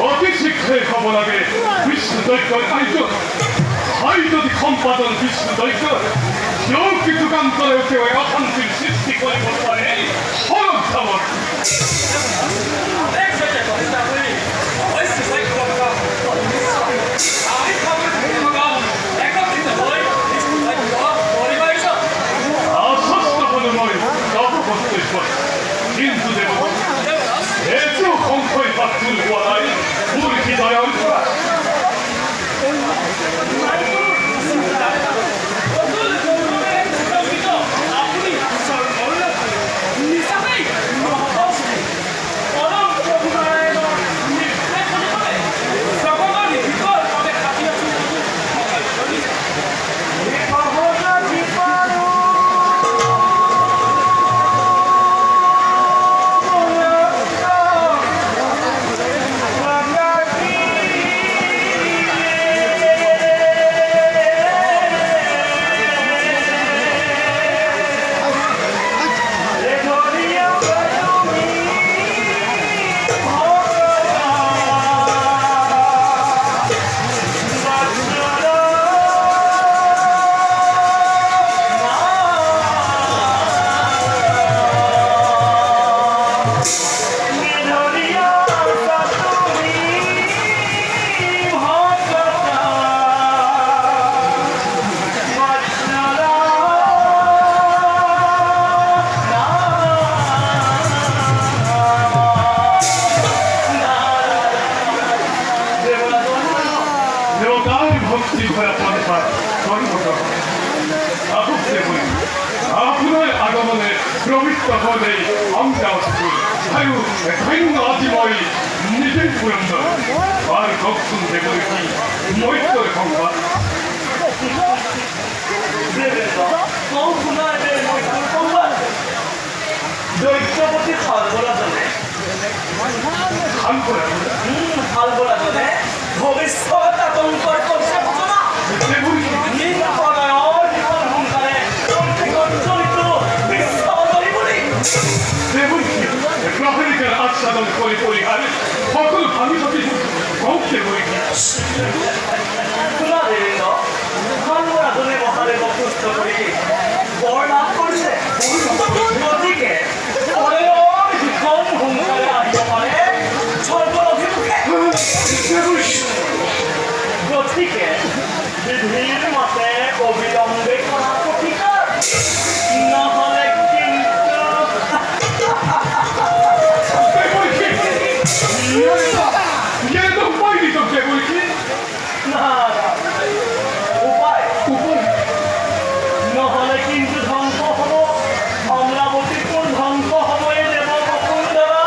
অতি শীঘ্রই খবরাগে বিষ্ণু দৈত্য আয়োজন হয় যদি সম্পাদন বিষ্ণু দৈত্য কেউ কিছু কান্তরে কেউ অশান্তির সৃষ্টি করে বলতে পারে সরব ধাবন কিন্তু দেব এত সংখ্যায় পাত্রুল বলাই মূল হৃদয় আপনার আগমনে প্রবৃত্ত হলে আমরা আয়ু ভিন্ন আজিময় নিজের পুরন্দর আর দক্ষিণ দেবর কি মৈত্র সংবাদ দৈত্যপতি খালবোলা জনে খালবোলা জনে ভবিষ্যৎ আতঙ্কর করছে ঘটনা প্রহরিকার আচ্ছাদন করে পরিহারে সকল ভাবি ভাবি গৌকে বই খালবোলা মহারে বক্তব্য করি বর লাভ করছে গতিকে কম হুঙ্কারে আহিব পারে স্বর্গৰ অভিমুখে গতিকে বিধিৰ মতে অবিলম্বে কৰা প্ৰতিকাৰ নহলে নহলে কিন্তু ধ্বংস হব অমরাবতীপুর ধ্বংস হব এই দেব বসুন্ধরা